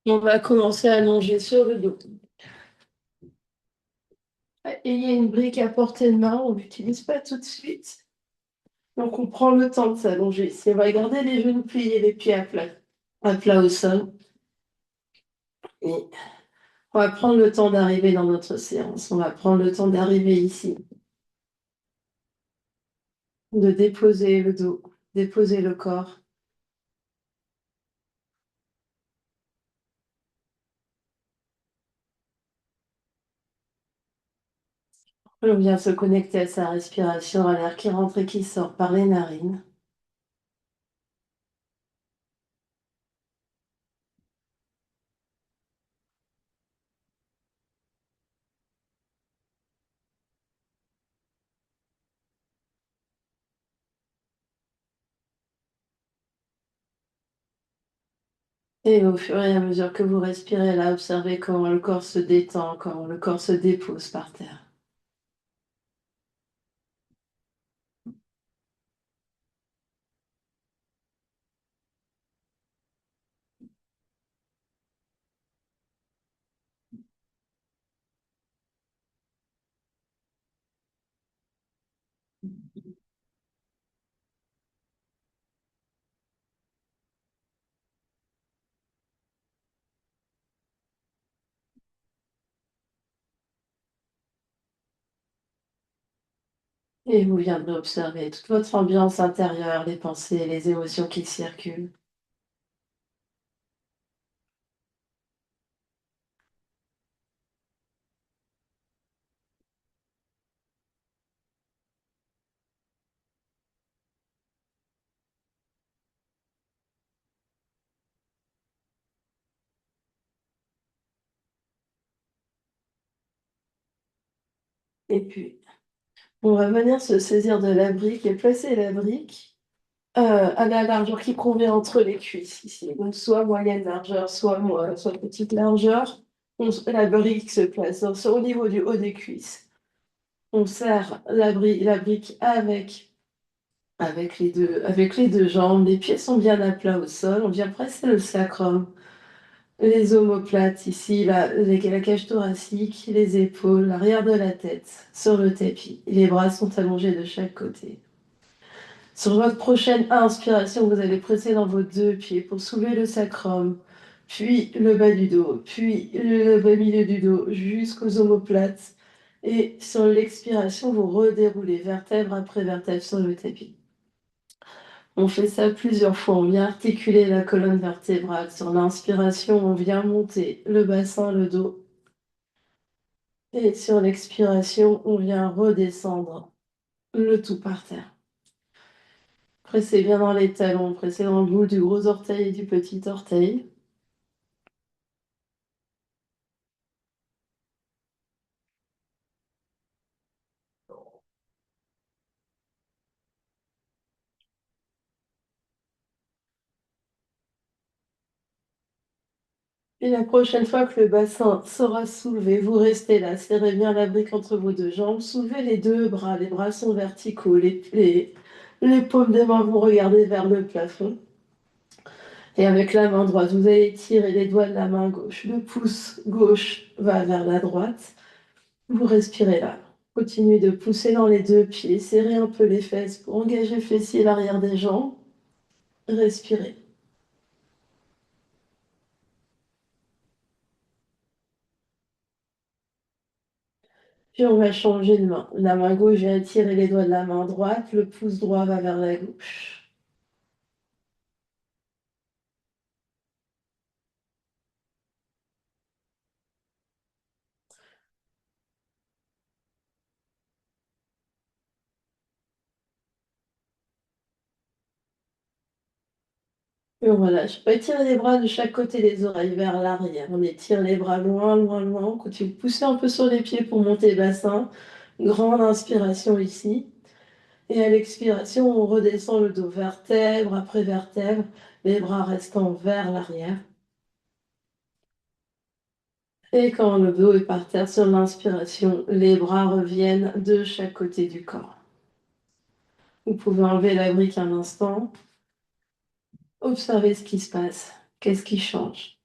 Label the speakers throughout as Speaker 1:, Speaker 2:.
Speaker 1: On va commencer à allonger sur le dos. Et il y a une brique à portée de main, on ne l'utilise pas tout de suite. Donc on prend le temps de s'allonger ici. On va garder les genoux pliés, les pieds à plat au sol. Et on va prendre le temps d'arriver dans notre séance. On va prendre le temps d'arriver ici, de déposer le dos, déposer le corps. On vient se connecter à sa respiration, à l'air qui rentre et qui sort par les narines. Et au fur et à mesure que vous respirez là, observez comment le corps se détend, comment le corps se dépose par terre. Et vous viendrez observer toute votre ambiance intérieure, les pensées, les émotions qui circulent. Et puis, on va venir se saisir de la brique et placer la brique à la largeur qui convient entre les cuisses ici. Donc, soit moyenne largeur, soit petite largeur. La brique se place au niveau du haut des cuisses. On serre la brique avec les deux jambes. Les pieds sont bien à plat au sol. On vient presser le sacrum. Les omoplates ici, la cage thoracique, les épaules, l'arrière de la tête sur le tapis. Les bras sont allongés de chaque côté. Sur votre prochaine inspiration, vous allez presser dans vos deux pieds pour soulever le sacrum, puis le bas du dos, puis le bas milieu du dos jusqu'aux omoplates. Et sur l'expiration, vous redéroulez vertèbre après vertèbre sur le tapis. On fait ça plusieurs fois. On vient articuler la colonne vertébrale. Sur l'inspiration, on vient monter le bassin, le dos. Et sur l'expiration, on vient redescendre le tout par terre. Pressez bien dans les talons, pressez dans le bout du gros orteil et du petit orteil. Et la prochaine fois que le bassin sera soulevé, vous restez là, serrez bien la brique entre vos deux jambes, soulevez les deux bras, les bras sont verticaux, les paumes des mains vont regarder vers le plafond. Et avec la main droite, vous allez tirer les doigts de la main gauche. Le pouce gauche va vers la droite. Vous respirez là. Continuez de pousser dans les deux pieds. Serrez un peu les fesses pour engager le fessier, l'arrière des jambes. Respirez. Puis on va changer de main. La main gauche vient tirer les doigts de la main droite. Le pouce droit va vers la gauche. Et on relâche. On étire les bras de chaque côté des oreilles vers l'arrière. On étire les bras loin, loin, loin. On continue de pousser un peu sur les pieds pour monter le bassin. Grande inspiration ici. Et à l'expiration, on redescend le dos vertèbre après vertèbre, les bras restant vers l'arrière. Et quand le dos est par terre sur l'inspiration, les bras reviennent de chaque côté du corps. Vous pouvez enlever la brique un instant, observer ce qui se passe, qu'est-ce qui change.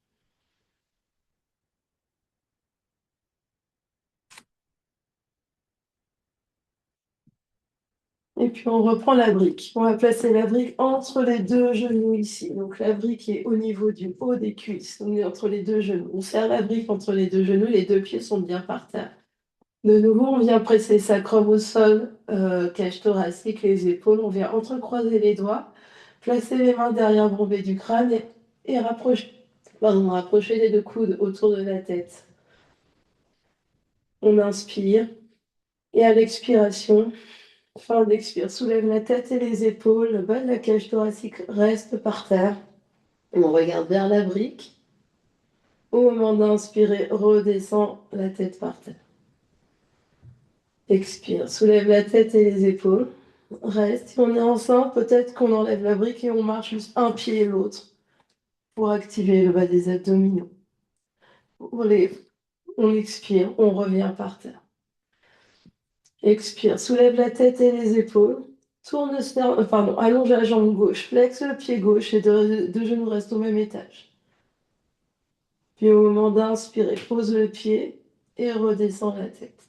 Speaker 1: Et puis on reprend la brique. On va placer la brique entre les deux genoux ici. Donc la brique est au niveau du haut des cuisses. On est entre les deux genoux. On serre la brique entre les deux genoux. Les deux pieds sont bien par terre. De nouveau, on vient presser sacrum au sol, cage thoracique, les épaules. On vient entrecroiser les doigts, placer les mains derrière bombée du crâne et rapprocher les deux coudes autour de la tête. On inspire et à l'expiration, fin d'expire, soulève la tête et les épaules, le bas de la cage thoracique reste par terre. On regarde vers la brique. Au moment d'inspirer, redescend la tête par terre. Expire, soulève la tête et les épaules. Reste. Si on est enceinte, peut-être qu'on enlève la brique et on marche juste un pied et l'autre pour activer le bas des abdominaux. On expire, on revient par terre. Expire, soulève la tête et les épaules. Allonge la jambe gauche, flexe le pied gauche et deux genoux restent au même étage. Puis au moment d'inspirer, pose le pied et redescend la tête.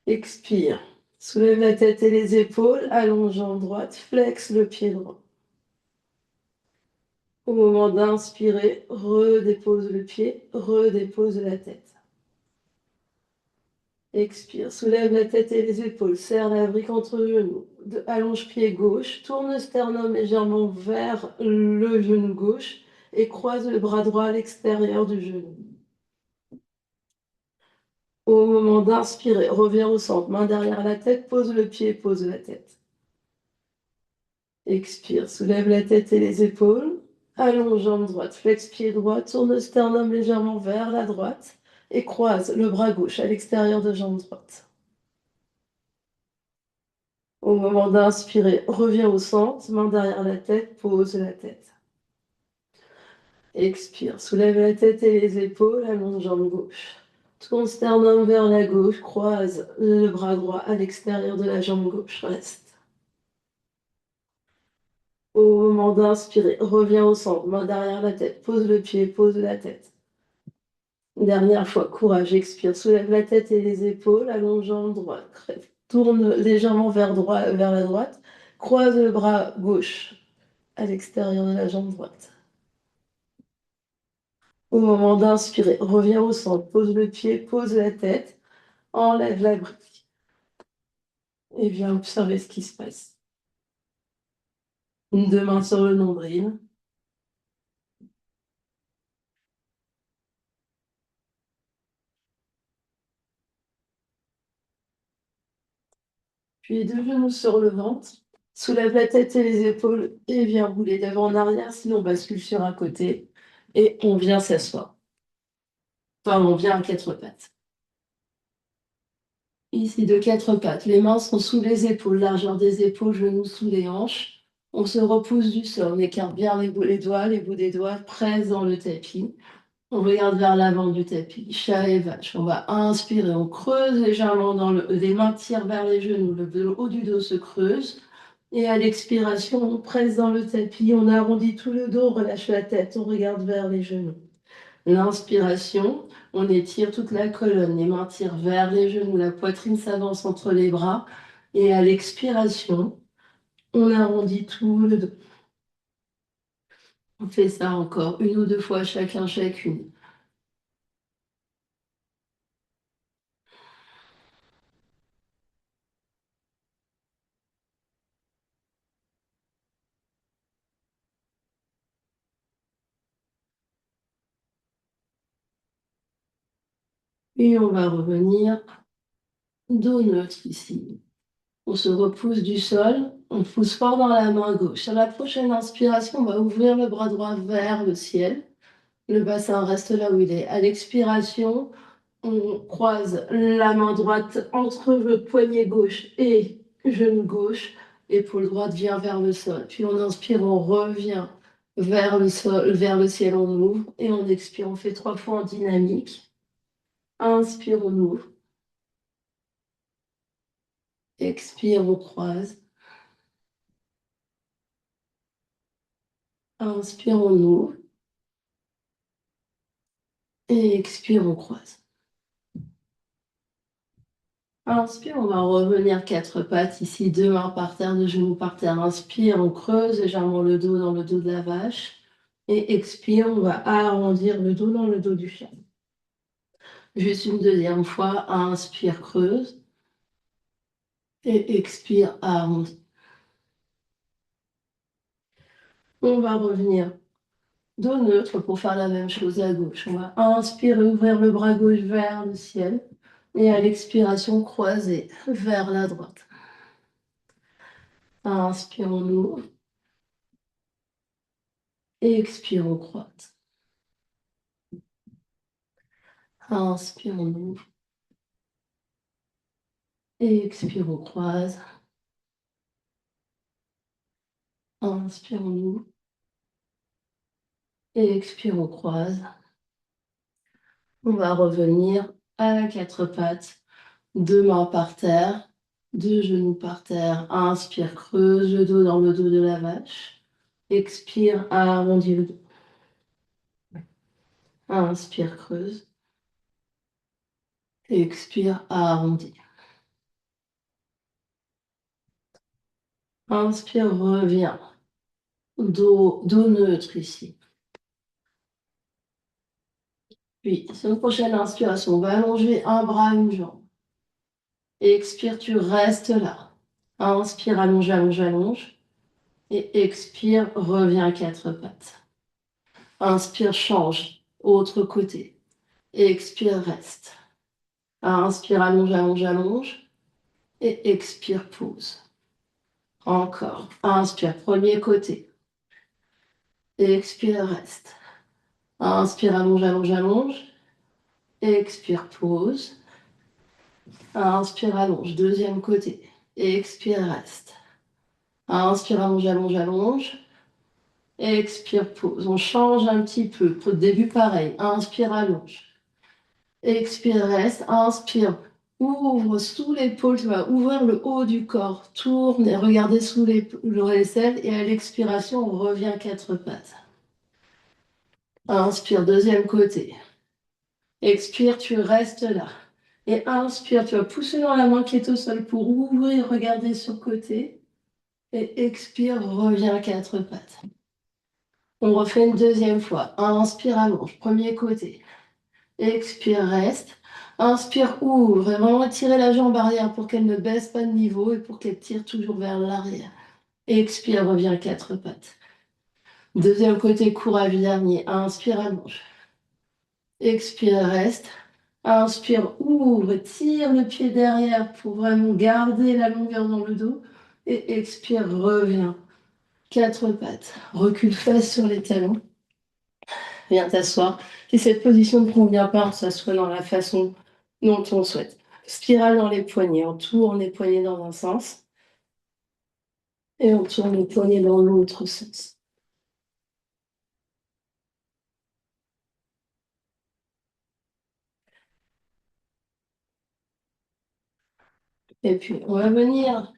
Speaker 1: Expire, soulève la tête et les épaules, allonge jambe droite, flexe le pied droit. Au moment d'inspirer, redépose le pied, redépose la tête. Expire, soulève la tête et les épaules, serre la brique entre les genoux, allonge pied gauche, tourne le sternum légèrement vers le genou gauche et croise le bras droit à l'extérieur du genou. Au moment d'inspirer, reviens au centre, main derrière la tête, pose le pied, pose la tête. Expire, soulève la tête et les épaules, allonge jambe droite, flexe pied droit, tourne le sternum légèrement vers la droite et croise le bras gauche à l'extérieur de jambe droite. Au moment d'inspirer, reviens au centre, main derrière la tête, pose la tête. Expire, soulève la tête et les épaules, allonge jambe gauche. Tourne sternum vers la gauche, croise le bras droit à l'extérieur de la jambe gauche, reste. Au moment d'inspirer, reviens au centre, main derrière la tête, pose le pied, pose la tête. Dernière fois, courage, expire, soulève la tête et les épaules, allonge jambe droite, tourne légèrement vers la droite, croise le bras gauche à l'extérieur de la jambe droite. Au moment d'inspirer, reviens au centre, pose le pied, pose la tête, enlève la brique et viens observer ce qui se passe. Deux mains sur le nombril. Puis deux genoux sur le ventre. Soulève la tête et les épaules et viens rouler d'avant en arrière, sinon on bascule sur un côté et on vient s'asseoir. Enfin, on vient à quatre pattes. Ici, de quatre pattes. Les mains sont sous les épaules, largeur des épaules, genoux sous les hanches. On se repousse du sol, on écarte bien les bouts des doigts pressent dans le tapis. On regarde vers l'avant du tapis, chat et vache. On va inspirer, on creuse légèrement les mains tirent vers les genoux, le haut du dos se creuse. Et à l'expiration, on presse dans le tapis, on arrondit tout le dos, on relâche la tête, on regarde vers les genoux. L'inspiration, on étire toute la colonne, les mains tirent vers les genoux, la poitrine s'avance entre les bras. Et à l'expiration, on arrondit tout le dos. On fait ça encore une ou deux fois chacun, chacune. Et on va revenir dos neutre ici. On se repousse du sol, on pousse fort dans la main gauche. À la prochaine inspiration, on va ouvrir le bras droit vers le ciel. Le bassin reste là où il est. À l'expiration, on croise la main droite entre le poignet gauche et genou gauche. Épaule droite vient vers le sol. Puis on inspire, on revient vers le sol, vers le ciel, on ouvre. Et on expire, on fait 3 fois en dynamique. Inspire, on ouvre. Expire, on croise. Inspire, on ouvre. Et expire, on croise. Inspire, on va revenir quatre pattes ici, deux mains par terre, deux genoux par terre. Inspire, on creuse légèrement le dos dans le dos de la vache. Et expire, on va arrondir le dos dans le dos du chat. Juste une deuxième fois, inspire, creuse. Et expire, arrondis. On va revenir dos neutre pour faire la même chose à gauche. On va inspirer, ouvrir le bras gauche vers le ciel. Et à l'expiration, croiser vers la droite. Inspire, on ouvre. Et expire, on croise. Inspire, on ouvre. Et expire, on croise. Inspire, on ouvre. Et expire, on croise. On va revenir à quatre pattes. Deux mains par terre. Deux genoux par terre. Inspire, creuse le dos dans le dos de la vache. Expire, arrondis le dos. Inspire, creuse. Expire, arrondis. Inspire, reviens. Dos neutre ici. Puis, sur une prochaine inspiration, on va allonger un bras, une jambe. Expire, tu restes là. Inspire, allonge, allonge, allonge. Et expire, reviens à quatre pattes. Inspire, change. Autre côté. Expire, reste. Inspire, allonge, allonge, allonge. Et expire, pause. Encore. Inspire, premier côté. Expire, reste. Inspire, allonge, allonge, allonge. Expire, pause. Inspire, allonge, deuxième côté. Expire, reste. Inspire, allonge, allonge, allonge. Expire, pause. On change un petit peu. Pour le début, pareil. Inspire, allonge. Expire, reste. Inspire. Ouvre sous l'épaule. Tu vas ouvrir le haut du corps. Tourne et regardez sous l'aisselle. Et à l'expiration, on revient quatre pattes. Inspire, deuxième côté. Expire, tu restes là. Et inspire, tu vas pousser dans la main qui est au sol pour ouvrir, regarder sur le côté. Et expire, reviens quatre pattes. On refait une deuxième fois. Inspire, allonge. Premier côté. Expire, reste. Inspire, ouvre. Et vraiment étirer la jambe arrière pour qu'elle ne baisse pas de niveau et pour qu'elle tire toujours vers l'arrière. Expire, reviens quatre pattes. Deuxième côté, court à vue dernier. Inspire, allonge. Expire, reste. Inspire, ouvre, tire le pied derrière pour vraiment garder la longueur dans le dos. Et expire, reviens. Quatre pattes. Recule face sur les talons. Viens t'asseoir. Si cette position ne convient pas, on s'assoit dans la façon dont on souhaite. Spirale dans les poignets. On tourne les poignets dans un sens et on tourne les poignets dans l'autre sens. Et puis, on va venir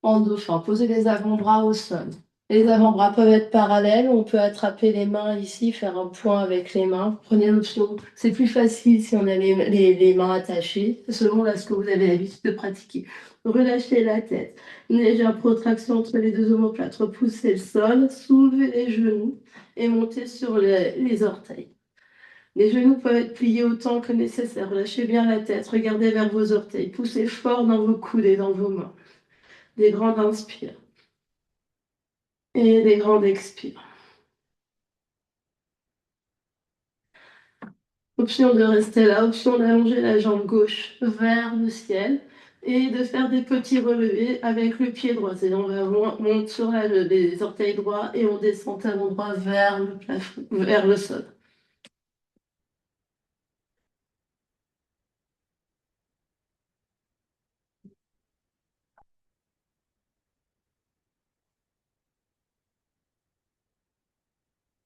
Speaker 1: en dauphin, poser les avant-bras au sol. Les avant-bras peuvent être parallèles, on peut attraper les mains ici, faire un point avec les mains. Prenez l'option, c'est plus facile si on a les mains attachées, selon là, ce que vous avez l'habitude de pratiquer. Relâchez la tête, une légère protraction entre les deux omoplates, repoussez le sol, soulevez les genoux et montez sur les orteils. Les genoux peuvent être pliés autant que nécessaire. Lâchez bien la tête, regardez vers vos orteils, poussez fort dans vos coudes et dans vos mains. Des grandes inspires et des grandes expires. Option de rester là, option d'allonger la jambe gauche vers le ciel et de faire des petits relevés avec le pied droit. C'est-à-dire on monte sur les orteils droits et on descend talon droit vers le plafond, vers le sol.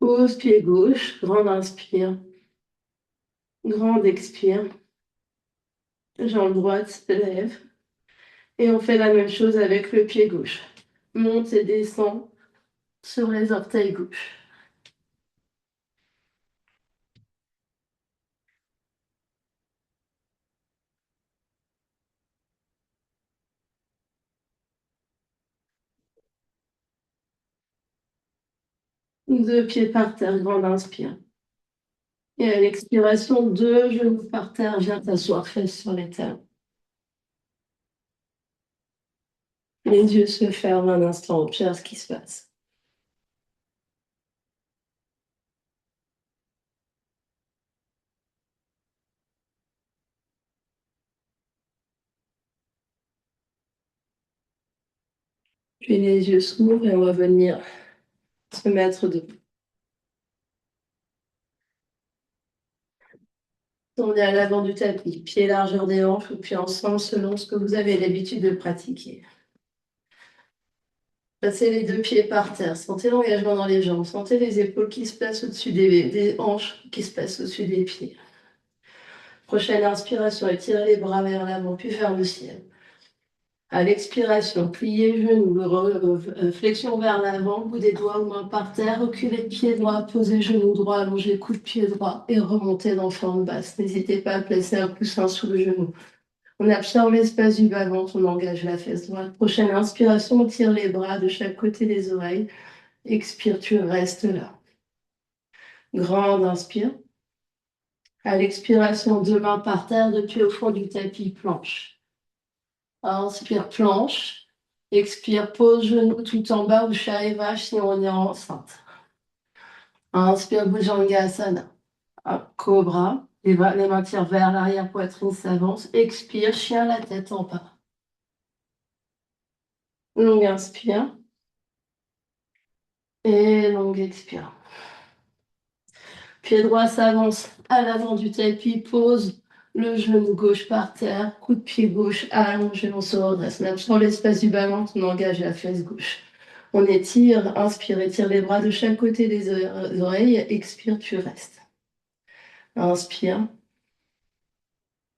Speaker 1: Pose pied gauche, grande inspire, grande expire. Jambe droite se lève et on fait la même chose avec le pied gauche. Monte et descend sur les orteils gauche. 2 pieds par terre, grande inspire. Et à l'expiration, 2 genoux par terre, viens t'asseoir, fesses sur les talons. Les yeux se ferment un instant, observe ce qui se passe. Puis les yeux s'ouvrent et on va venir se mettre debout. On est à l'avant du tapis, pied largeur des hanches ou pied ensemble selon ce que vous avez l'habitude de pratiquer. Passez les 2 pieds par terre, sentez l'engagement dans les jambes, sentez les épaules qui se placent au-dessus des hanches, qui se placent au-dessus des pieds. Prochaine inspiration, étirez les bras vers l'avant, puis vers le ciel. À l'expiration, pliez genoux, flexion vers l'avant, bout des doigts ou mains par terre, reculez pied droit, posez genou droit, allongez coude pied droit et remontez dans forme basse. N'hésitez pas à placer un coussin sous le genou. On absorbe l'espace du bas-ventre, on engage la fesse droite. Prochaine inspiration, on tire les bras de chaque côté des oreilles. Expire, tu restes là. Grande inspire. À l'expiration, 2 mains par terre, 2 pieds au fond du tapis, planche. Inspire, planche. Expire, pose genou tout en bas ou chat et vache si on est enceinte. Inspire, Bhujangasana. Cobra. Les mains tirent vers l'arrière, poitrine s'avance. Expire, chien, la tête en bas. Longue inspire. Et longue expire. Pied droit s'avance à l'avant du tapis, pose le genou gauche par terre, coup de pied gauche allongé, on se redresse. Même sur l'espace du bas-ventre, on engage la fesse gauche. On étire, inspire, étire les bras de chaque côté des oreilles, expire, tu restes. Inspire.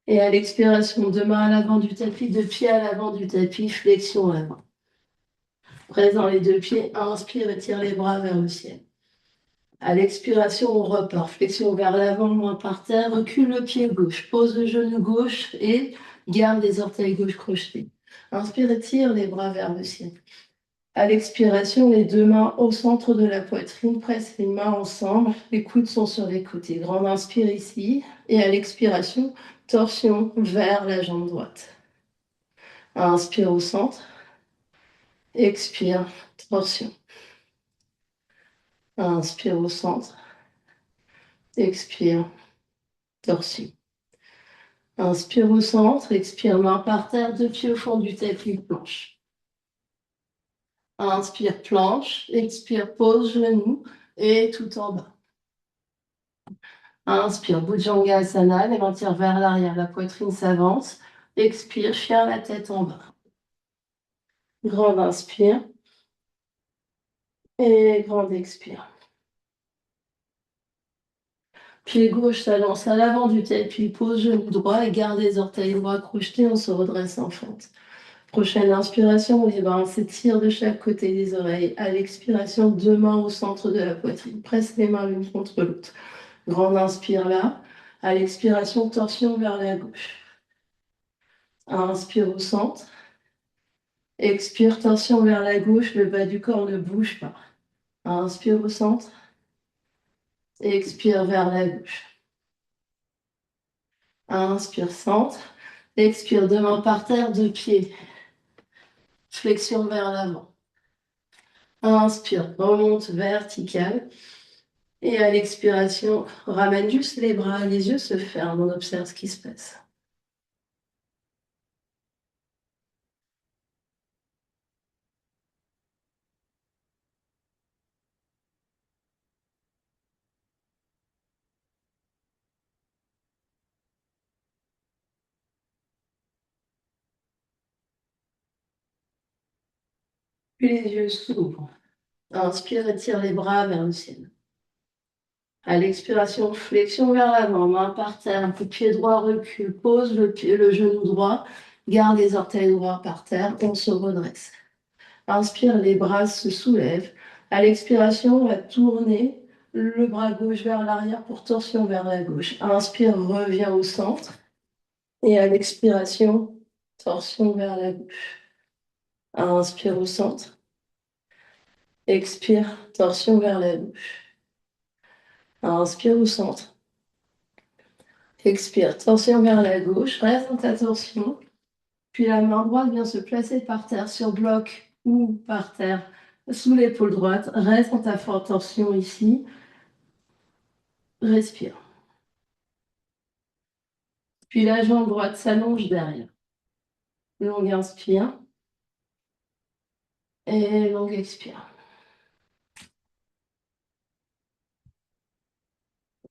Speaker 1: Et à l'expiration, 2 mains à l'avant du tapis, 2 pieds à l'avant du tapis, flexion avant. Présent les 2 pieds, inspire, étire les bras vers le ciel. À l'expiration, on repart. Flexion vers l'avant, main par terre. Recule le pied gauche. Pose le genou gauche et garde les orteils gauche crochetés. Inspire et tire les bras vers le ciel. À l'expiration, les 2 mains au centre de la poitrine. Presse les mains ensemble. Les coudes sont sur les côtés. Grande inspire ici. Et à l'expiration, torsion vers la jambe droite. Inspire au centre. Expire, torsion. Inspire au centre. Expire, torsion. Inspire au centre, expire main par terre, 2 pieds au fond du tapis, planche. Inspire, planche, expire, pose genou et tout en bas. Inspire, Bhujangasana, les mains tirent vers l'arrière, la poitrine s'avance. Expire, chien, la tête en bas. Grande inspire et grande expire. Pied gauche s'allonge à l'avant du tapis, pose genou droit et garde les orteils droits crochetés, on se redresse en fente. Prochaine inspiration, les bras s'étirent de chaque côté des oreilles. À l'expiration, 2 mains au centre de la poitrine. Presse les mains l'une contre l'autre. Grande inspire là. À l'expiration, torsion vers la gauche. Inspire au centre. Expire, torsion vers la gauche. Le bas du corps ne bouge pas. Inspire au centre. Expire vers la gauche. Inspire, centre. Expire, 2 mains par terre, 2 pieds. Flexion vers l'avant. Inspire, remonte verticale. Et à l'expiration, ramène juste les bras, les yeux se ferment, on observe ce qui se passe. Puis les yeux s'ouvrent. Inspire, étire les bras vers le ciel. À l'expiration, flexion vers l'avant, main par terre, un coup de pied droit, recule, pose le genou droit, garde les orteils droits par terre, on se redresse. Inspire, les bras se soulèvent. À l'expiration, on va tourner le bras gauche vers l'arrière pour torsion vers la gauche. Inspire, reviens au centre. Et à l'expiration, torsion vers la gauche. Inspire au centre. Expire, torsion vers la gauche. Inspire au centre. Expire, torsion vers la gauche. Reste dans ta torsion. Puis la main droite vient se placer par terre sur bloc ou par terre sous l'épaule droite. Reste dans ta forte torsion ici. Respire. Puis la jambe droite s'allonge derrière. Longue inspire. Et longue expire.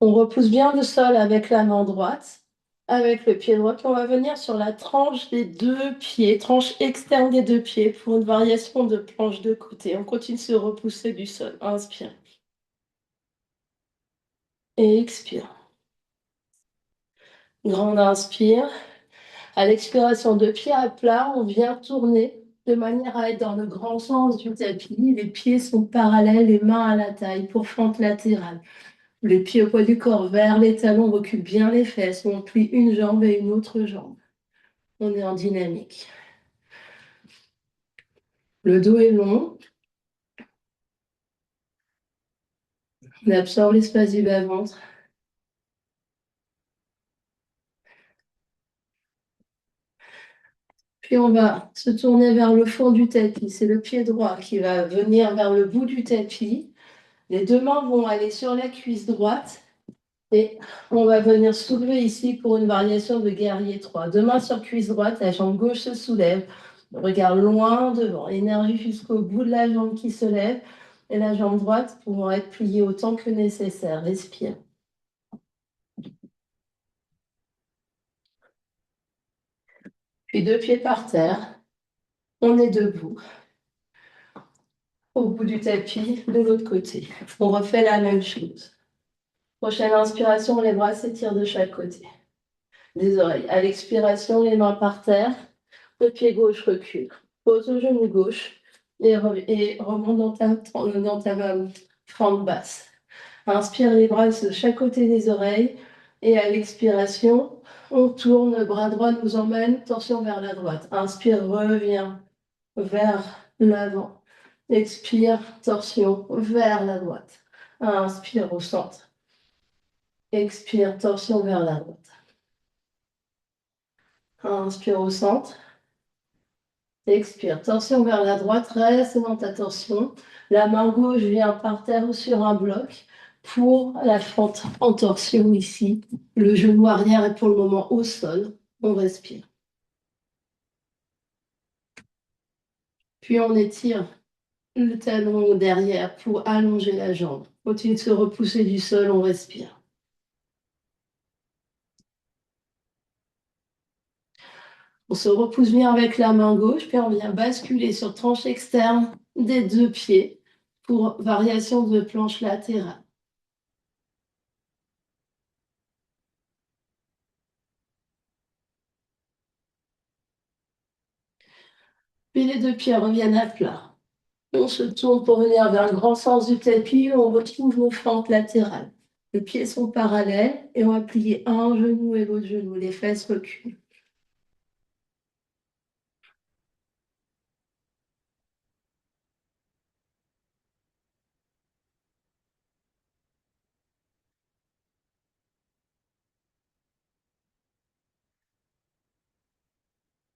Speaker 1: On repousse bien le sol avec la main droite, avec le pied droit. Puis on va venir sur la tranche des deux pieds, tranche externe des deux pieds pour une variation de planche de côté. On continue de se repousser du sol. Inspire. Et expire. Grande inspire. À l'expiration, de pied à plat, on vient tourner de manière à être dans le grand sens du tapis. Les pieds sont parallèles, les mains à la taille pour fente latérale. Les pieds au poids du corps vers les talons, on recule bien les fesses, on plie une jambe et une autre jambe. On est en dynamique. Le dos est long. On absorbe l'espace du bas-ventre. Puis on va se tourner vers le fond du tapis. C'est le pied droit qui va venir vers le bout du tapis. Les deux mains vont aller sur la cuisse droite. Et on va venir soulever ici pour une variation de guerrier 3. Deux mains sur cuisse droite, la jambe gauche se soulève. Regarde loin devant, énergie jusqu'au bout de la jambe qui se lève. Et la jambe droite pouvant être pliée autant que nécessaire. Respire. Puis deux pieds par terre. On est debout. Au bout du tapis, de l'autre côté. On refait la même chose. Prochaine inspiration, les bras s'étirent de chaque côté. Les oreilles. À l'expiration, les mains par terre. Le pied gauche recule. Pose au genou gauche et remonte dans ta fente basse. Inspire les bras de chaque côté des oreilles. Et à l'expiration, on tourne, le bras droit nous emmène, torsion vers la droite. Inspire, reviens vers l'avant. Expire, torsion vers la droite. Inspire au centre. Expire, torsion vers la droite. Inspire au centre. Expire, torsion vers la droite, reste dans ta torsion. La main gauche vient par terre ou sur un bloc pour la fente en torsion ici. Le genou arrière est pour le moment au sol. On respire. Puis on étire le talon derrière pour allonger la jambe. Continue de se repousser du sol, on respire. On se repousse bien avec la main gauche, puis on vient basculer sur tranche externe des deux pieds pour variation de planche latérale. Puis les deux pieds reviennent à plat. On se tourne pour venir vers le grand sens du tapis, on retrouve nos fentes latérales. Les pieds sont parallèles et on va plier un genou et l'autre genou. Les fesses reculent.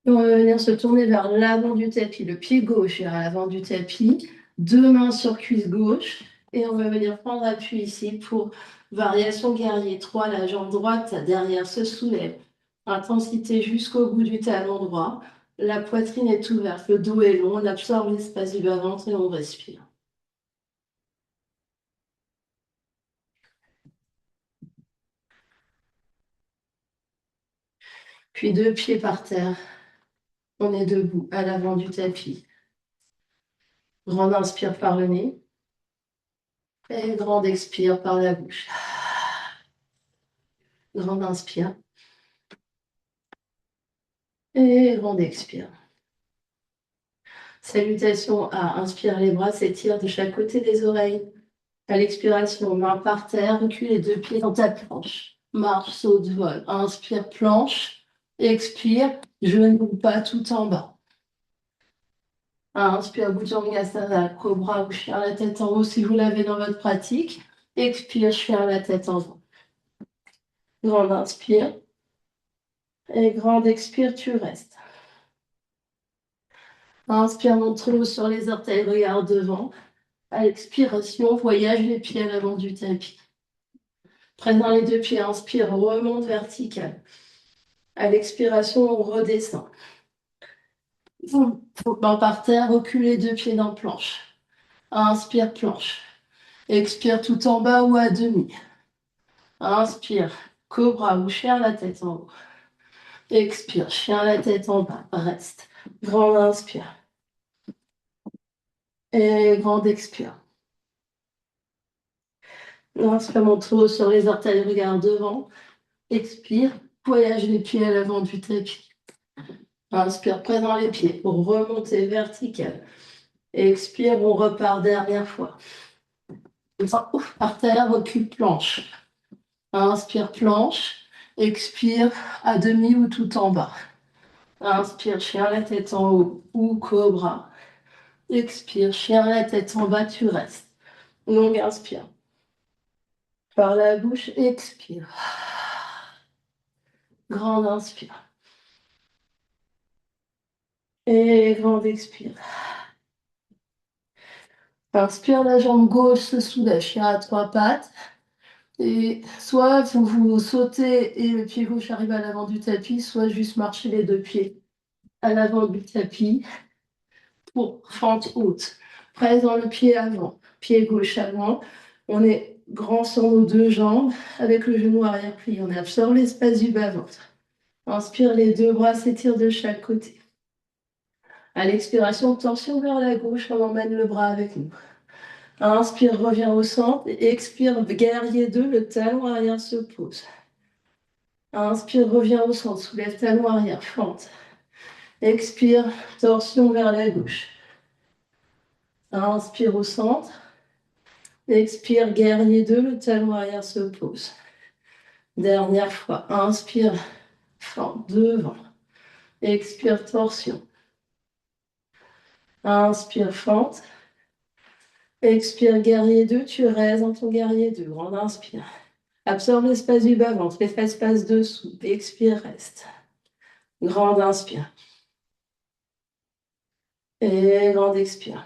Speaker 1: On va venir se tourner vers l'avant du tapis, le pied gauche vers l'avant du tapis, deux mains sur cuisse gauche, et on va venir prendre appui ici pour variation guerrier 3, la jambe droite derrière se soulève. Intensité jusqu'au bout du talon droit. La poitrine est ouverte, le dos est long, on absorbe l'espace du bas-ventre et on respire. Puis deux pieds par terre. On est debout à l'avant du tapis. Grande inspire par le nez. Et grande expire par la bouche. Grande inspire. Et grande expire. Salutations à inspire, les bras s'étirent de chaque côté des oreilles. À l'expiration, main par terre, recule les deux pieds dans ta planche. Marche, saute, vol. Inspire, planche. Expire, genou pas tout en bas. Inspire, Bhujangasana, cobra ou chien la tête en haut si vous l'avez dans votre pratique. Expire, chien la tête en haut. Grande inspire. Et grande expire, tu restes. Inspire, montre le haut sur les orteils, regarde devant. À l'expiration, voyage les pieds à l'avant du tapis. Prenant les deux pieds, inspire, remonte vertical. À l'expiration, on redescend. Main par terre, recule les deux pieds dans planche. Inspire, planche. Expire tout en bas ou à demi. Inspire, cobra ou chien la tête en haut. Expire, chien la tête en bas. Reste. Grande inspire. Et grande expire. Inspire, montre haut sur les orteils, regarde devant. Expire, voyage les pieds à l'avant du tapis. Inspire, présent les pieds pour remonter vertical. Expire, on repart dernière fois. Ouf, par terre, recule planche. Inspire, planche. Expire, à demi ou tout en bas. Inspire, chien la tête en haut ou cobra. Expire, chien la tête en bas, tu restes. Longue inspire. Par la bouche, expire. Grande inspire. Et grande expire. Inspire, la jambe gauche se soulève, chien à trois pattes. Et soit vous sautez et le pied gauche arrive à l'avant du tapis, soit juste marcher les deux pieds à l'avant du tapis pour fente haute. Présent le pied avant, pied gauche avant. On est grand sur nos deux jambes avec le genou arrière plié. On absorbe l'espace du bas-ventre. Inspire, les deux bras s'étirent de chaque côté. À l'expiration, tension vers la gauche, on emmène le bras avec nous. Inspire, reviens au centre. Et expire, guerrier 2, le talon arrière se pose. Inspire, reviens au centre, soulève talon arrière, fente. Expire, torsion vers la gauche. Inspire au centre. Expire, guerrier 2, le talon arrière se pose. Dernière fois, inspire, fente devant. Expire, torsion. Inspire, fente. Expire, guerrier 2, tu restes dans ton guerrier 2. Grande inspire. Absorbe l'espace du bas-ventre, l'espace dessous. Expire, reste. Grande inspire. Et grande expire.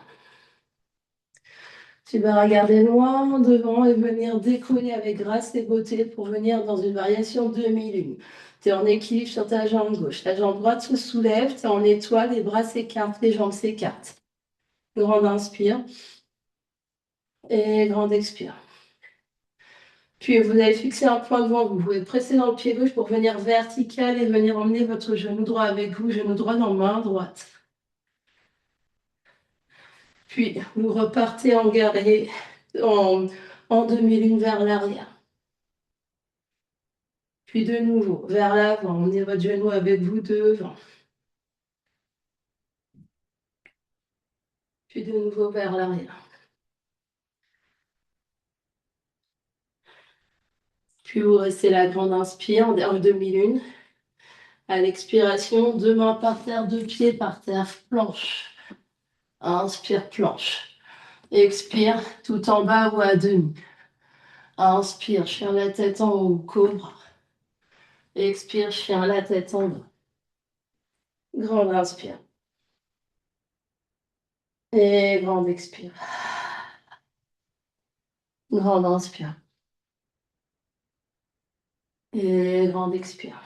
Speaker 1: Tu vas regarder loin devant et venir décoller avec grâce et beauté pour venir dans une variation demi-lune. Tu es en équilibre sur ta jambe gauche. Ta jambe droite se soulève, tu es en étoile, les bras s'écartent, les jambes s'écartent. Grande inspire et grande expire. Puis vous allez fixer un point devant vous. Vous pouvez presser dans le pied gauche pour venir vertical et venir emmener votre genou droit avec vous, genou droit dans main droite. Puis vous repartez en guerrier, en demi-lune vers l'arrière. Puis de nouveau, vers l'avant, emmenez votre genou avec vous devant. Puis de nouveau vers l'arrière. Puis vous restez la grande inspire en demi-lune. À l'expiration, deux mains par terre, deux pieds par terre, planche. Inspire, planche. Expire, tout en bas ou à demi. Inspire, chien la tête en haut, cobra. Expire, chien la tête en bas. Grande inspire. Et grande expire. Grande inspire. Et grande expire.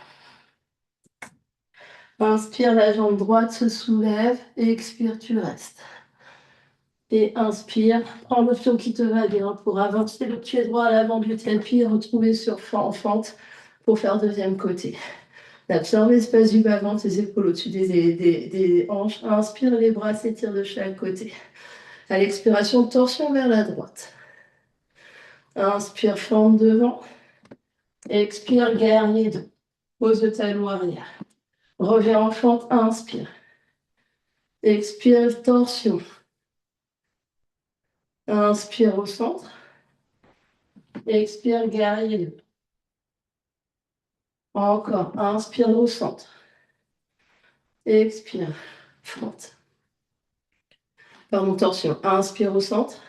Speaker 1: Inspire, la jambe droite se soulève. Et expire, tu restes. Et inspire, prends l'option qui te va bien pour avancer le pied droit à l'avant du tapis et retrouver sur en fente pour faire deuxième côté. Absorbe l'espace du bas-ventre, les épaules au-dessus des hanches. Inspire, les bras s'étirent de chaque côté. À l'expiration, torsion vers la droite. Inspire, fente devant. Expire, guerrier 2. Pose le talon arrière. Reviens en fente, inspire. Expire, torsion. Inspire au centre. Expire, guerrier 2. Encore, inspire au centre. Expire, fente. Pardon, torsion. Inspire au centre.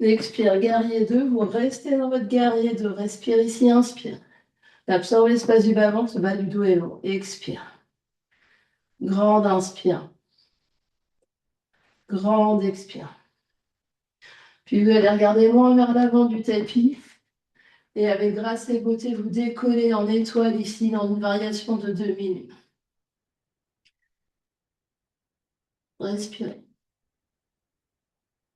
Speaker 1: Expire, guerrier 2. Vous restez dans votre guerrier 2. Respire ici, inspire. Absorbe l'espace du bas-ventre, le bas du dos est long. Expire. Grande inspire. Grande expire. Puis vous allez regarder loin vers l'avant du tapis. Et avec grâce et beauté, vous décollez en étoile ici dans une variation de 2 minutes. Respirez.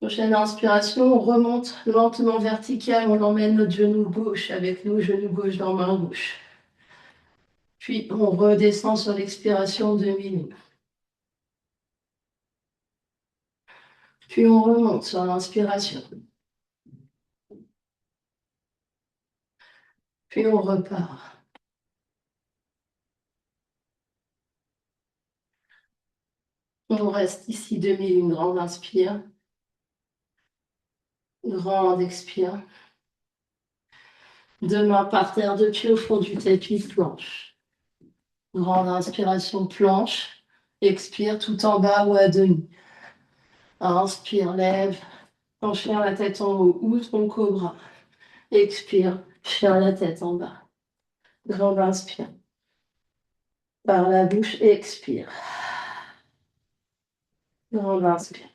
Speaker 1: Prochaine inspiration, on remonte lentement vertical, on emmène notre genou gauche avec nous, genou gauche dans main gauche. Puis on redescend sur l'expiration 2 minutes. Puis on remonte sur l'inspiration. Puis on repart. On reste ici 2 minutes, une grande inspire. Grande expire. Deux mains par terre, deux pieds au fond du tapis, planche. Grande inspiration, planche. Expire tout en bas ou à demi. Inspire, lève. En chien, la tête en haut ou tronc cobra. Expire, chien, la tête en bas. Grande inspire. Par la bouche, expire. Grande inspire.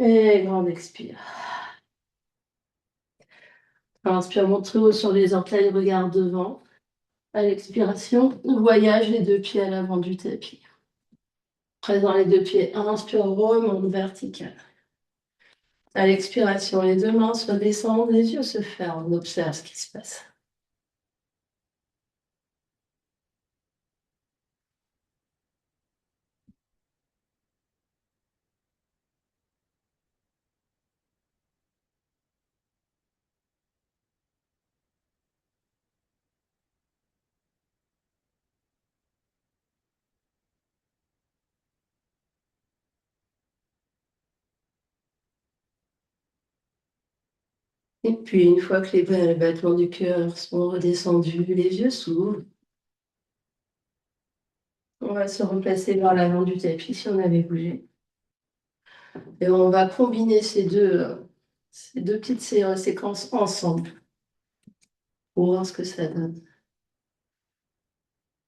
Speaker 1: Et grande expire. Inspire, monte très haut sur les orteils, regarde devant. À l'expiration, voyage les deux pieds à l'avant du tapis. Présent les deux pieds, inspire, remonte vertical. À l'expiration, les deux mains se descendent, les yeux se ferment, on observe ce qui se passe. Et puis, une fois que les battements du cœur sont redescendus, les yeux s'ouvrent. On va se replacer vers l'avant du tapis si on avait bougé. Et on va combiner ces deux petites séquences ensemble pour voir ce que ça donne.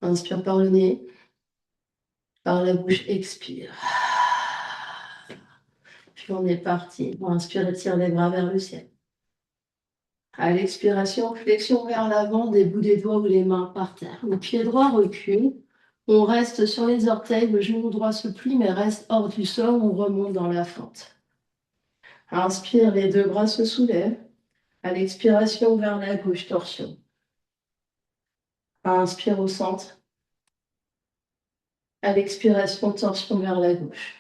Speaker 1: Inspire par le nez, par la bouche, expire. Puis on est parti. On inspire et tire les bras vers le ciel. À l'expiration, flexion vers l'avant, des bouts des doigts ou les mains par terre. Le pied droit recule. On reste sur les orteils, le genou droit se plie mais reste hors du sol. On remonte dans la fente. Inspire, les deux bras se soulèvent. À l'expiration, vers la gauche, torsion. Inspire au centre. À l'expiration, torsion vers la gauche.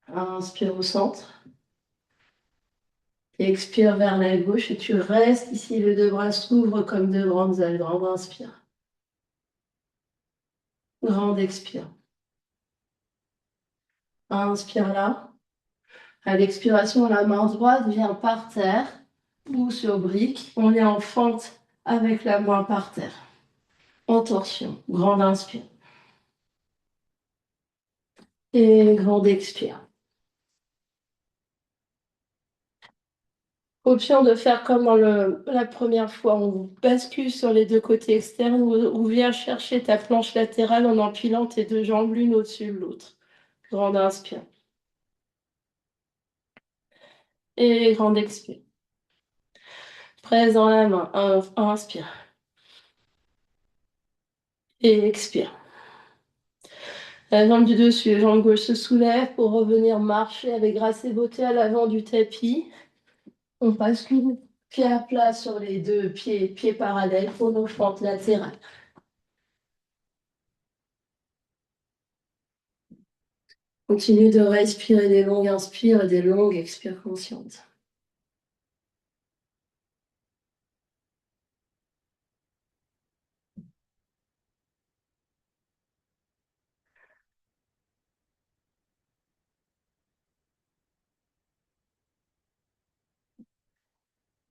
Speaker 1: Inspire au centre. Expire vers la gauche et tu restes ici. Les deux bras s'ouvrent comme de grandes ailes. Grande inspire. Grande expire. Inspire là. À l'expiration, la main droite vient par terre ou sur brique. On est en fente avec la main par terre. En torsion. Grande inspire. Et grande expire. Option de faire comme la première fois, on bascule sur les deux côtés externes ou viens chercher ta planche latérale en empilant tes deux jambes l'une au-dessus de l'autre. Grande inspire. Et grande expire. Presse dans la main. Inspire. Et expire. La jambe du dessus, la jambe gauche se soulève pour revenir marcher avec grâce et beauté à l'avant du tapis. On bascule pied à plat sur les deux pieds parallèles pour nos fentes latérales. Continue de respirer des longues inspires et des longues expires conscientes.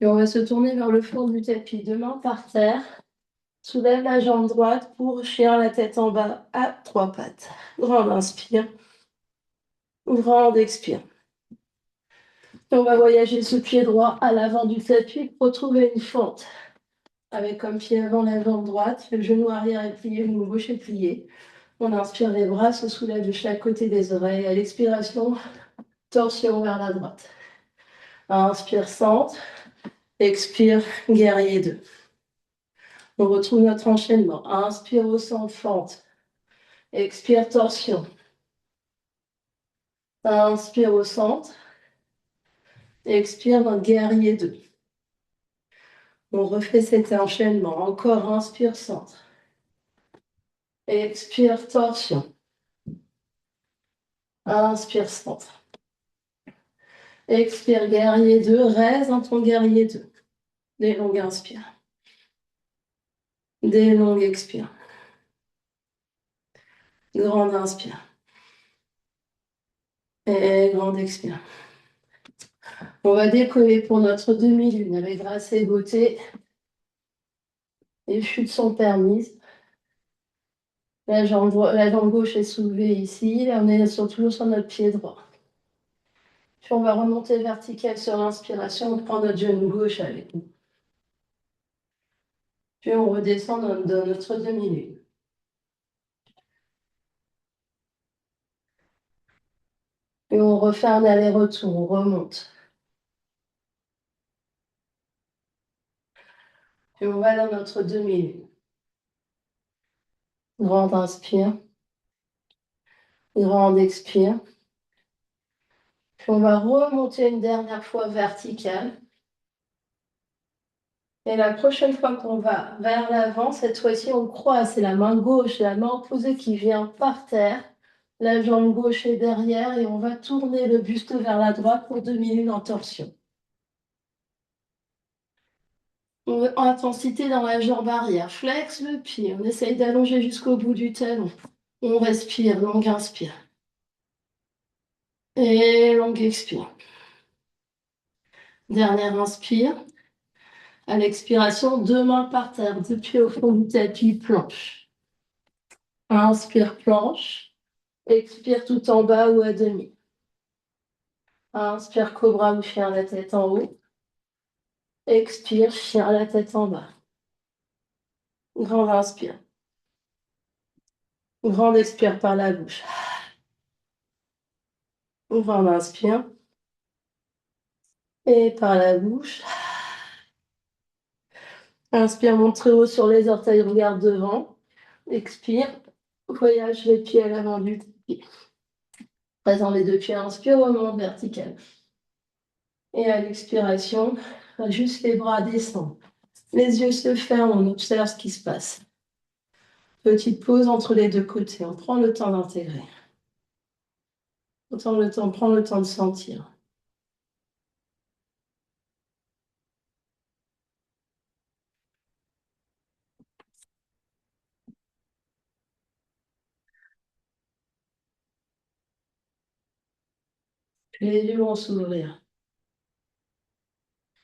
Speaker 1: Et on va se tourner vers le fond du tapis, deux mains par terre, Soulève la jambe droite pour chien, la tête en bas à 3 pattes. Grande inspire. Grande expire. Et on va voyager ce pied droit à l'avant du tapis pour trouver une fente. Avec comme pied avant la jambe droite, le genou arrière est plié, le genou gauche est plié. On inspire, les bras se soulèvent de chaque côté des oreilles. À l'expiration, torsion vers la droite. Inspire, centre. Expire, guerrier 2. On retrouve notre enchaînement. Inspire au centre, fente. Expire, torsion. Inspire au centre. Expire, notre guerrier 2. On refait cet enchaînement. Encore, inspire, centre. Expire, torsion. Inspire, centre. Expire, guerrier 2. Reste dans ton guerrier 2. Des longues inspires. Des longues expires. Grande inspire. Et grande expire. On va décoller pour notre demi-lune avec grâce et beauté. Les chutes sont permises. La jambe gauche est soulevée ici. Là, on est toujours sur notre pied droit. Puis on va remonter vertical sur l'inspiration. On prend notre genou gauche avec nous. Puis on redescend dans notre demi-lune. Et on refait un aller-retour. On remonte. Puis on va dans notre demi-lune. Grande inspire. Grande expire. Puis on va remonter une dernière fois verticale. Et la prochaine fois qu'on va vers l'avant, cette fois-ci, on croise. C'est la main gauche, la main opposée qui vient par terre. La jambe gauche est derrière et on va tourner le buste vers la droite pour demi-lune en torsion. En intensité dans la jambe arrière. Flex le pied. On essaye d'allonger jusqu'au bout du talon. On respire, longue inspire. Et longue expire. Dernière inspire. À l'expiration, deux mains par terre, deux pieds au fond du tapis, planche. Inspire, planche. Expire tout en bas ou à demi. Inspire, cobra ou chien, la tête en haut. Expire, chien, la tête en bas. Grande inspire. Grande expire par la bouche. Grande inspire. Et par la bouche. Inspire, monte très haut sur les orteils, regarde devant. Expire. Voyage les pieds à l'avant du pied. Présent les deux pieds, inspire, remonte vertical. Et à l'expiration, juste les bras descendent. Les yeux se ferment, on observe ce qui se passe. Petite pause entre les deux côtés, on prend le temps d'intégrer. Prends le temps de sentir. Puis les yeux vont s'ouvrir.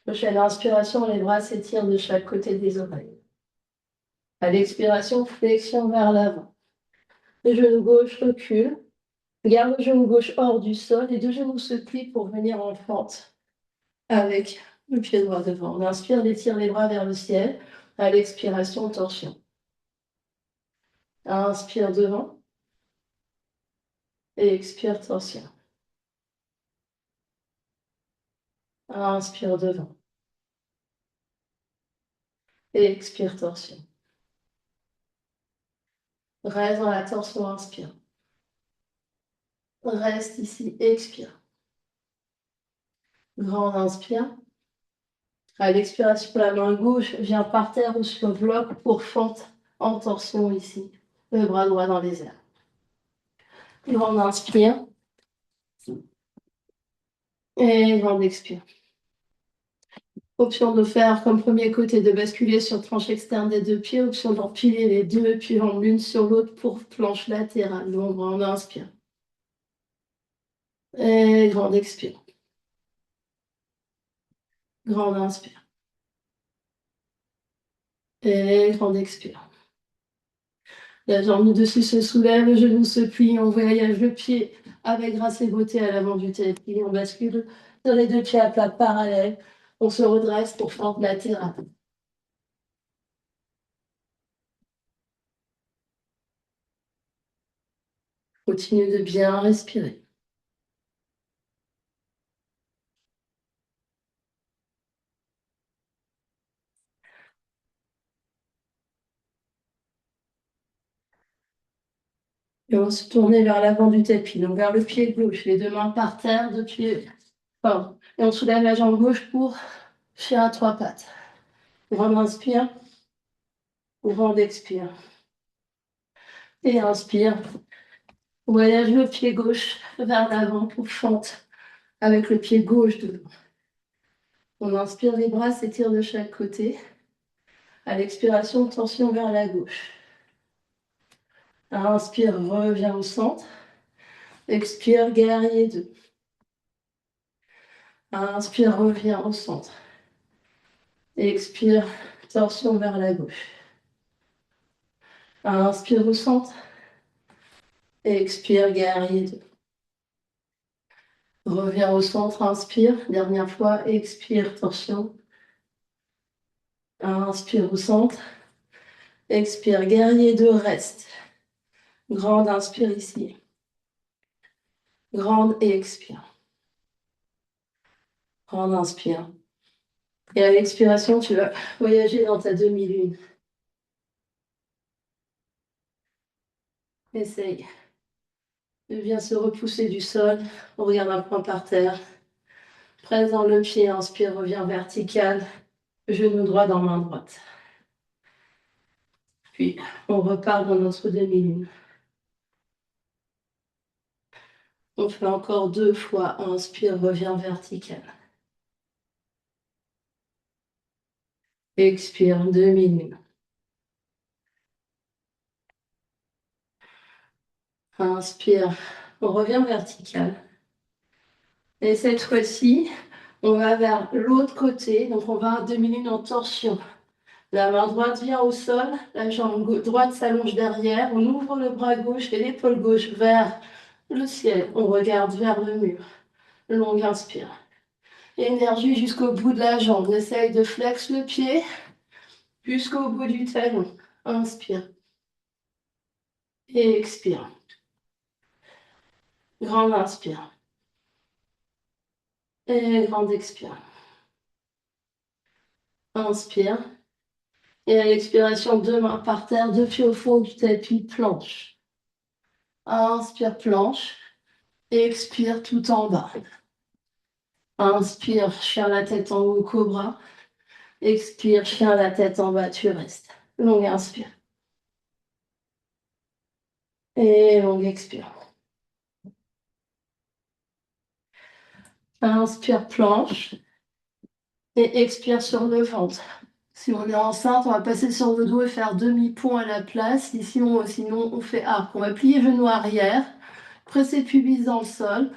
Speaker 1: Prochaine inspiration, les bras s'étirent de chaque côté des oreilles. À l'expiration, flexion vers l'avant. Le genou gauche recule. Garde le genou gauche hors du sol. Les deux genoux se plient pour venir en fente avec le pied droit devant. On inspire, on étire les bras vers le ciel. À l'expiration, torsion. Inspire devant. Et expire, torsion. Inspire devant. Et expire, torsion. Reste dans la torsion, inspire. Reste ici, expire. Grande inspire. À l'expiration, la main gauche vient par terre ou sur le bloc pour fente en torsion ici. Le bras droit dans les airs. Grande inspire. Et grande expire. Option de faire comme premier côté, de basculer sur tranche externe des deux pieds. Option d'empiler les deux pieds l'une sur l'autre pour planche latérale. Donc, grande inspire. Et grande expire. Grande inspire. Et grande expire. La jambe dessus se soulève, le genou se plie, on voyage le pied avec grâce et beauté à l'avant du tapis. On bascule sur les deux pieds à plat parallèles. On se redresse pour fendre latérale. Continue de bien respirer. Et on va se tourner vers l'avant du tapis, donc vers le pied gauche, les deux mains par terre, deux pieds forts. Et on soulève la jambe gauche pour chien à trois pattes. Grande inspire, grande expire. Et inspire. On voyage le pied gauche vers l'avant pour fente avec le pied gauche devant. On inspire, les bras s'étirent de chaque côté. À l'expiration, tension vers la gauche. Inspire, reviens au centre. Expire, guerrier 2. Inspire, reviens au centre. Expire, torsion vers la gauche. Inspire au centre. Expire, guerrier 2. Reviens au centre, inspire. Dernière fois, expire, torsion. Inspire au centre. Expire, guerrier 2, reste. Grande inspire ici. Grande et expire. Grande inspire. Et à l'expiration, tu vas voyager dans ta demi-lune. Essaye de bien se repousser du sol. On regarde un point par terre. Présent le pied, inspire, reviens vertical. Genou droit dans main droite. Puis, on repart dans notre demi-lune. On fait encore 2 fois. Inspire, reviens vertical. Expire, demi-lune. Inspire, on revient vertical. Et cette fois-ci, on va vers l'autre côté. Donc, on va à demi-lune en torsion. La main droite vient au sol, la jambe droite s'allonge derrière. On ouvre le bras gauche et l'épaule gauche vers le ciel. On regarde vers le mur. Longue inspire. Énergie jusqu'au bout de la jambe. On essaye de flex le pied jusqu'au bout du talon. Inspire. Et expire. Grande inspire. Et grande expire. Inspire. Et à l'expiration, deux mains par terre, deux pieds au fond du tapis, planche. Inspire, planche. Expire tout en bas. Inspire, chien la tête en haut, cobra. Expire, chien la tête en bas, tu restes. Longue inspire. Et longue expire. Inspire, planche. Et expire sur le ventre. Si on est enceinte, on va passer sur le dos et faire demi-pont à la place. Ici, sinon, on fait arc. On va plier genou arrière, presser le pubis dans le sol,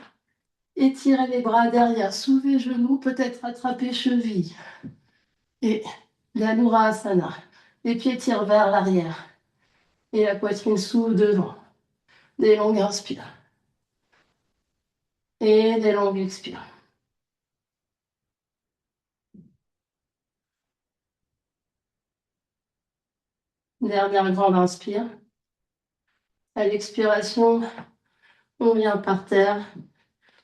Speaker 1: étirer les bras derrière, soulever genoux, peut-être attraper cheville. Et l'Anurasana. Les pieds tirent vers l'arrière. Et la poitrine s'ouvre devant. Des longues inspires. Et des longues expires. Dernière grande inspire. À l'expiration, on vient par terre.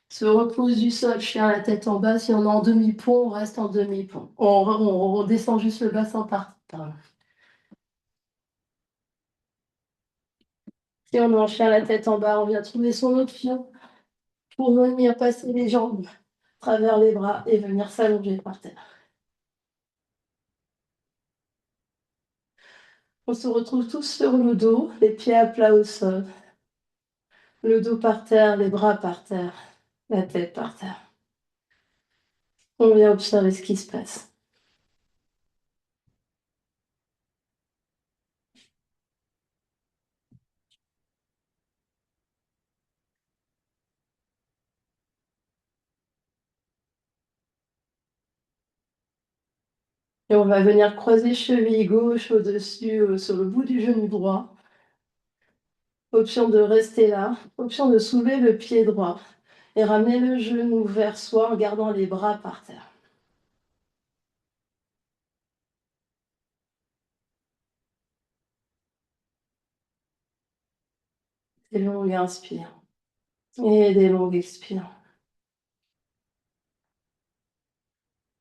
Speaker 1: Se repose du sol, chien la tête en bas. Si on est en demi-pont, on reste en demi-pont. On descend juste le bassin par terre. Si on est en chien la tête en bas, on vient trouver son option pour venir passer les jambes à travers les bras et venir s'allonger par terre. On se retrouve tous sur le dos, les pieds à plat au sol. Le dos par terre, les bras par terre, la tête par terre. On vient observer ce qui se passe. Et on va venir croiser cheville gauche au-dessus, sur le bout du genou droit. Option de rester là. Option de soulever le pied droit et ramener le genou vers soi en gardant les bras par terre. Des longues inspires et des longues expires.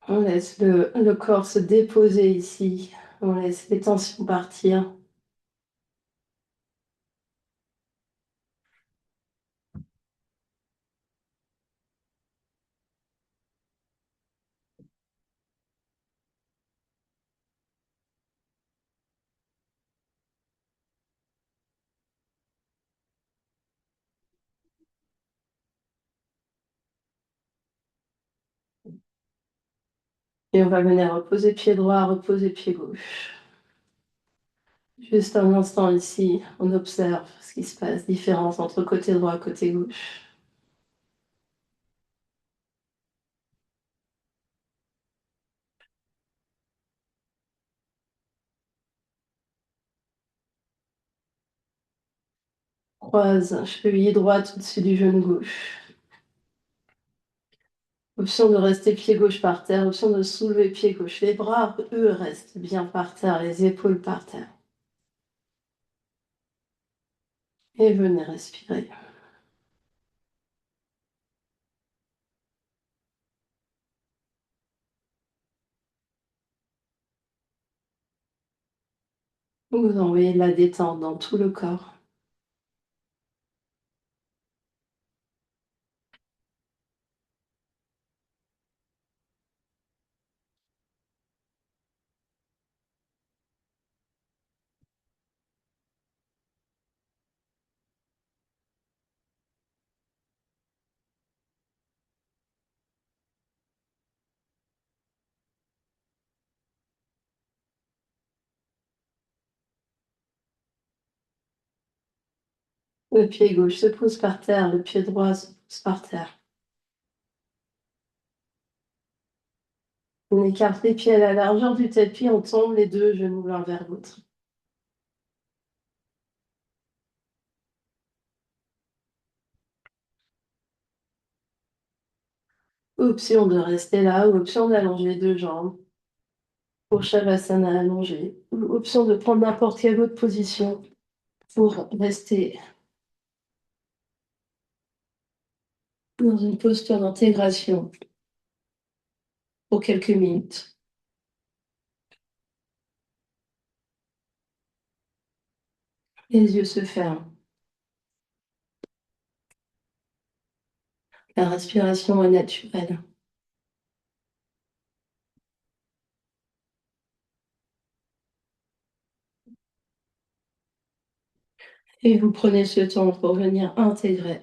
Speaker 1: On laisse le corps se déposer ici. On laisse les tensions partir. Et on va venir reposer pied droit, reposer pied gauche. Juste un instant ici, on observe ce qui se passe, différence entre côté droit et côté gauche. Croise, cheville droite au-dessus du genou gauche. Option de rester pied gauche par terre, option de soulever pied gauche. Les bras, eux, restent bien par terre, les épaules par terre. Et venez respirer. Vous envoyez de la détente dans tout le corps. Le pied gauche se pose par terre, le pied droit se pose par terre. On écarte les pieds à la largeur du tapis, on tombe les deux genoux l'un vers l'autre. Option de rester là ou option d'allonger les deux jambes pour Shavasana allongé. Ou option de prendre n'importe quelle autre position pour rester dans une posture d'intégration pour quelques minutes. Les yeux se ferment. La respiration est naturelle. Et vous prenez ce temps pour venir intégrer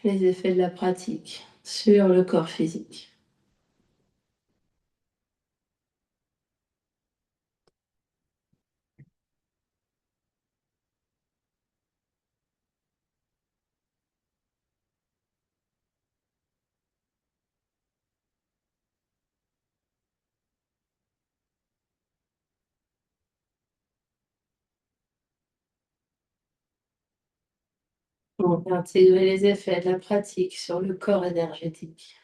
Speaker 1: les effets de la pratique sur le corps physique. On va intégrer les effets de la pratique sur le corps énergétique.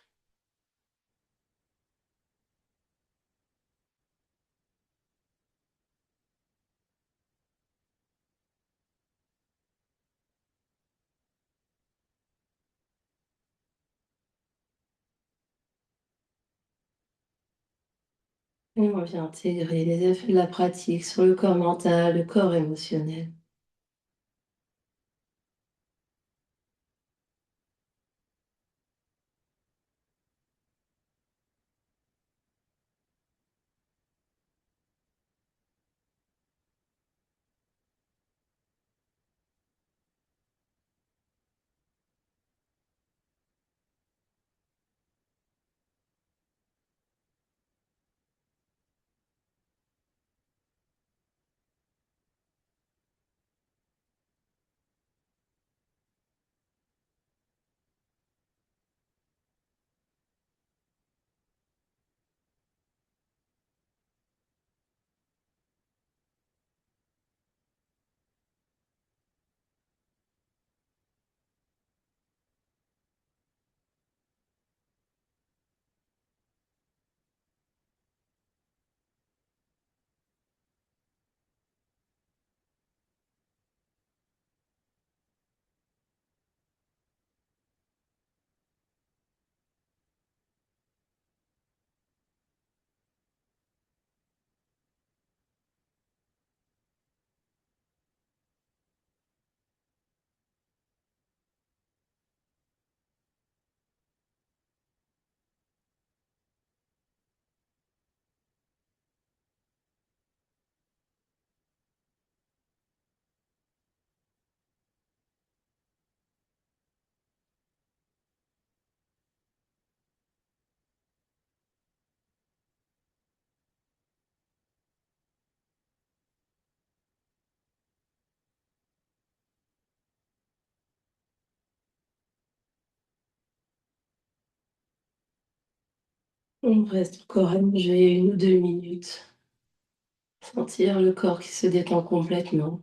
Speaker 1: Et on vient intégrer les effets de la pratique sur le corps mental, le corps émotionnel. On reste encore allongé 1 ou 2 minutes. Sentir le corps qui se détend complètement.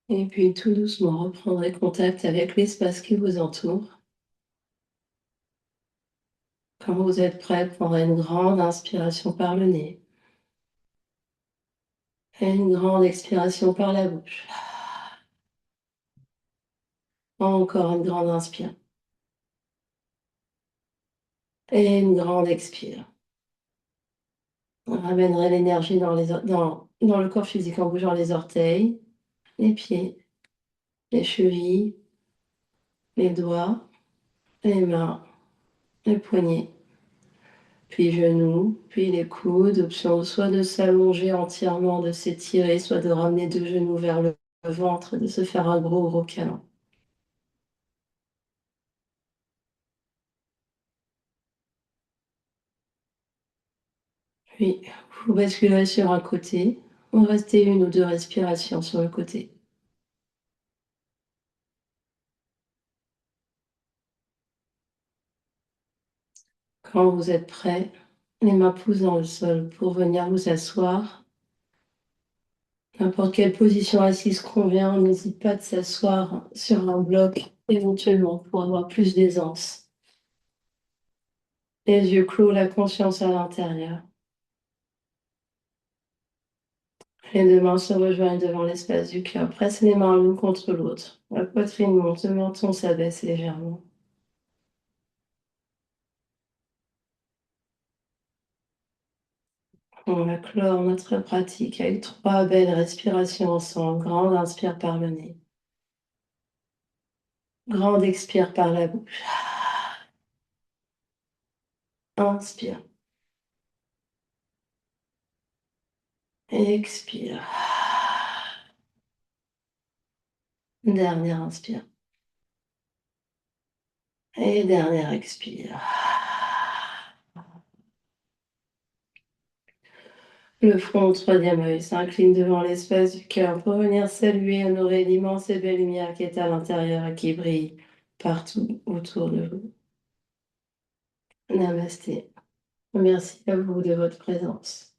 Speaker 1: Et puis tout doucement, reprendrez contact avec l'espace qui vous entoure. Quand vous êtes prêt, prendrez une grande inspiration par le nez et une grande expiration par la bouche. Encore une grande inspire et une grande expire. On ramènerait l'énergie dans le corps physique en bougeant les orteils, les pieds, les chevilles, les doigts, les mains, les poignets, puis genoux, puis les coudes. Option soit de s'allonger entièrement, de s'étirer, soit de ramener 2 genoux vers le ventre et de se faire un gros, gros câlin. Puis, vous basculerez sur un côté, vous restez 1 ou 2 respirations sur le côté. Quand vous êtes prêt, les mains posées dans le sol pour venir vous asseoir. N'importe quelle position assise convient, on n'hésite pas de s'asseoir sur un bloc éventuellement pour avoir plus d'aisance. Les yeux clos, la conscience à l'intérieur. Les 2 mains se rejoignent devant l'espace du cœur. Presse les mains l'une contre l'autre. La poitrine monte, le menton s'abaisse légèrement. On va clore notre pratique avec 3 belles respirations ensemble. Grande inspire par le nez. Grande expire par la bouche. Inspire. Expire. Dernière inspire. Et dernière expire. Le front au 3e œil s'incline devant l'espace du cœur pour venir saluer et honorer l'immense et belle lumière qui est à l'intérieur et qui brille partout autour de vous. Namasté. Merci à vous de votre présence.